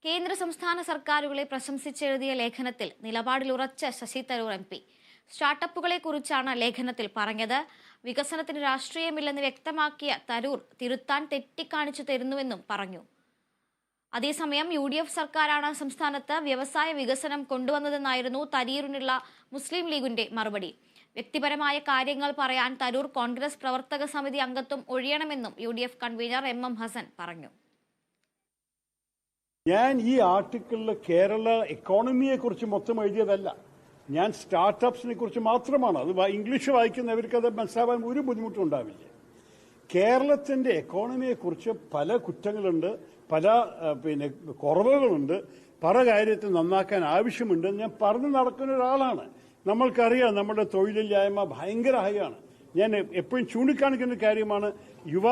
കേന്ദ്ര സംസ്ഥാന സർക്കാരുകളെ പ്രശംസിച്ചെഴുതിയ ലേഖനത്തിൽ നിലപാടിലുറച്ച ശശി തരൂർ MP. സ്റ്റാർട്ടപ്പുകളെ കുറിച്ചാണ് ലേഖനത്തിൽ പറഞ്ഞത്. വികസനത്തിന് രാഷ്ട്രീയമില്ലെന്ന് വ്യക്തമാക്കിയ തരൂർ തിരുത്താൻ തെറ്റിക്കാണിച്ചു തരുന്നുവെന്നും പറഞ്ഞു. അതേസമയം UDF സർക്കാരാണ് സംസ്ഥാനത്ത് വ്യവസായ വികസനം കൊണ്ടുവന്നതെന്നായിരുന്നു തരൂരിനുള്ള മുസ്ലിം ലീഗിന്റെ മറുപടി. വ്യക്തിപരമായ കാര്യങ്ങൾ പറയാൻ തരൂർ കോൺഗ്രസ് പ്രവർത്തക സമിതി അംഗത്വം ഒഴിയണമെന്നും UDF കൺവീനർ MM ഹസൻ പറഞ്ഞു. ഞാൻ ഈ ആർട്ടിക്കിളിൽ കേരള എക്കോണമിയെ കുറിച്ച് മൊത്തം എഴുതിയതല്ല. ഞാൻ സ്റ്റാർട്ടപ്സിനെ കുറിച്ച് മാത്രമാണ്. അത് ഇംഗ്ലീഷ് വായിക്കുന്നവർക്ക് അത് മനസ്സിലാവാൻ ഒരു ബുദ്ധിമുട്ടും ഉണ്ടാവില്ല. കേരളത്തിന്റെ എക്കോണമിയെക്കുറിച്ച് പല കുറ്റങ്ങളുണ്ട്, പല കുറവുകളുണ്ട്, പല കാര്യത്തിൽ നന്നാക്കാൻ ആവശ്യമുണ്ട്. ഞാൻ പറഞ്ഞു നടക്കുന്ന ഒരാളാണ്. നമ്മൾക്കറിയാം നമ്മുടെ തൊഴിലില്ലായ്മ ഭയങ്കര ഹൈയാണ്. ഞാൻ എപ്പോഴും ചൂണ്ടിക്കാണിക്കുന്ന കാര്യമാണ് യുവ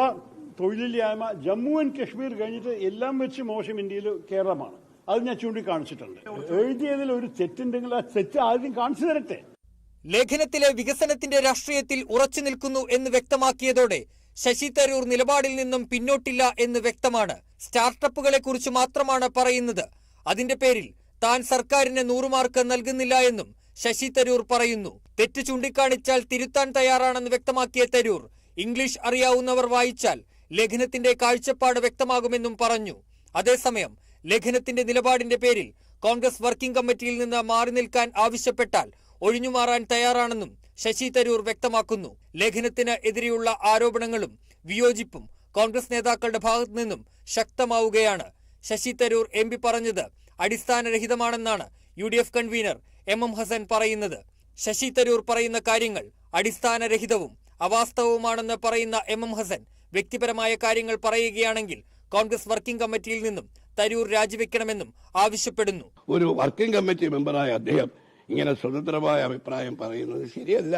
തൊഴിലില്ലായ്മ ജമ്മു ആൻഡ് കശ്മീർ കഴിഞ്ഞിട്ട് എല്ലാം വെച്ച് മോശം ഇന്ത്യയിൽ കേരളമാണ്. അത് ഞാൻ ചൂണ്ടിക്കാണിച്ചിട്ടുണ്ട്. എഴുതിയതിൽ ഒരു തെറ്റുണ്ടെങ്കിൽ ആ തെറ്റ് ആദ്യം കാണിച്ചു തരട്ടെ. ലേഖനത്തിലെ വികസനത്തിന്റെ രാഷ്ട്രീയത്തിൽ ഉറച്ചു നിൽക്കുന്നു എന്ന് വ്യക്തമാക്കിയതോടെ ശശി തരൂർ നിലപാടിൽ നിന്നും പിന്നോട്ടില്ല എന്ന് വ്യക്തമാണ്. സ്റ്റാർട്ടപ്പുകളെ കുറിച്ച് മാത്രമാണ് പറയുന്നത്. അതിന്റെ പേരിൽ താൻ സർക്കാരിന് 100 മാർക്ക് നൽകുന്നില്ല എന്നും ശശി തരൂർ പറയുന്നു. തെറ്റ് ചൂണ്ടിക്കാണിച്ചാൽ തിരുത്താൻ തയ്യാറാണെന്ന് വ്യക്തമാക്കിയ തരൂർ ഇംഗ്ലീഷ് അറിയാവുന്നവർ വായിച്ചാൽ ലേഖനത്തിന്റെ കാഴ്ചപ്പാട് വ്യക്തമാകുമെന്നും പറഞ്ഞു. അതേസമയം ലേഖനത്തിന്റെ നിലപാടിന്റെ പേരിൽ കോൺഗ്രസ് വർക്കിംഗ് കമ്മിറ്റിയിൽ നിന്ന് മാറി നിൽക്കാൻ ആവശ്യപ്പെട്ടാൽ ഒഴിഞ്ഞുമാറാൻ തയ്യാറാണെന്നും ശശി തരൂർ വ്യക്തമാക്കുന്നു. ലേഖനത്തിന് എതിരെയുള്ള ആരോപണങ്ങളും വിയോജിപ്പും കോൺഗ്രസ് നേതാക്കളുടെ ഭാഗത്തു നിന്നും ശക്തമാവുകയാണ്. ശശി തരൂർ MP പറഞ്ഞത് അടിസ്ഥാനരഹിതമാണെന്നാണ് UDF കൺവീനർ MM ഹസൻ പറയുന്നത്. ശശി തരൂർ പറയുന്ന കാര്യങ്ങൾ അടിസ്ഥാനരഹിതവും അവാസ്തവവുമാണെന്ന് പറയുന്ന MM ഹസൻ വ്യക്തിപരമായ കാര്യങ്ങൾ പറയുകയാണെങ്കിൽ കോൺഗ്രസ് വർക്കിംഗ് കമ്മിറ്റിയിൽ നിന്നും തരൂർ രാജിവെക്കണമെന്നും ആവശ്യപ്പെടുന്നു. ഒരു വർക്കിംഗ് കമ്മിറ്റി മെമ്പറായ അദ്ദേഹം ഇങ്ങനെ സ്വതന്ത്രമായ അഭിപ്രായം പറയുന്നത് ശരിയല്ല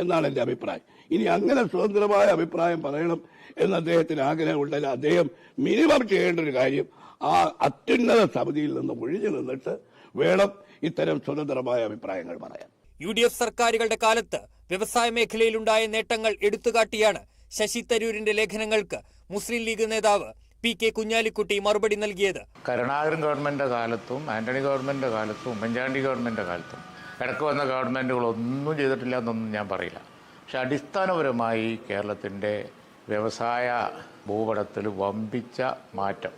എന്നാണ് എന്റെ അഭിപ്രായം. ഇനി അങ്ങനെ സ്വതന്ത്രമായ അഭിപ്രായം പറയണം എന്ന് അദ്ദേഹത്തിന് ആഗ്രഹമുണ്ടെങ്കിൽ അദ്ദേഹം മിനിമം ചെയ്യേണ്ട ഒരു കാര്യം ആ അത്യുന്നത സമിതിയിൽ നിന്ന് ഒഴിഞ്ഞു നിന്നിട്ട് വേണം ഇത്തരം സ്വതന്ത്രമായ അഭിപ്രായങ്ങൾ പറയാൻ. UDF സർക്കാരുകളുടെ കാലത്ത് വ്യവസായ മേഖലയിലുണ്ടായ നേട്ടങ്ങൾ എടുത്തുകാട്ടിയാണ് ശശി തരൂരിന്റെ ലേഖനങ്ങൾക്ക് മുസ്ലിം ലീഗ് നേതാവ് PK കുഞ്ഞാലിക്കുട്ടി മറുപടി നൽകിയത്. കരുണാകരൻ ഗവൺമെന്റിന്റെ കാലത്തും ആന്റണി ഗവൺമെന്റിന്റെ കാലത്തും ഉമ്മൻചാണ്ടി ഗവൺമെന്റിന്റെ കാലത്തും ഇടയ്ക്ക് വന്ന ഗവൺമെന്റുകളൊന്നും ചെയ്തിട്ടില്ല എന്നൊന്നും ഞാൻ പറയില്ല. പക്ഷെ അടിസ്ഥാനപരമായി കേരളത്തിന്റെ വ്യവസായ ഭൂപടത്തിൽ വമ്പിച്ച മാറ്റം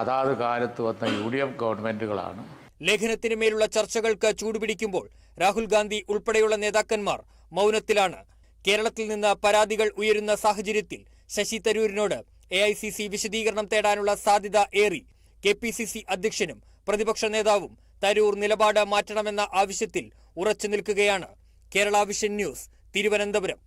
അതാത് കാലത്ത് വന്ന UDF ഗവൺമെന്റുകളാണ്. ലേഖനത്തിന് മേലുള്ള ചർച്ചകൾക്ക് ചൂടുപിടിക്കുമ്പോൾ രാഹുൽ ഗാന്ധി ഉൾപ്പെടെയുള്ള നേതാക്കന്മാർ മൗനത്തിലാണ്. കേരളത്തിൽ നിന്ന് പരാതികൾ ഉയരുന്ന സാഹചര്യത്തിൽ ശശി തരൂരിനോട് AICC വിശദീകരണം തേടാനുള്ള സാധ്യത ഏറി. KPCC അധ്യക്ഷനും പ്രതിപക്ഷ നേതാവും തരൂർ നിലപാട് മാറ്റണമെന്ന ആവശ്യത്തിൽ ഉറച്ചു നിൽക്കുകയാണ്. Kerala vision news, Thiruvananthapuram.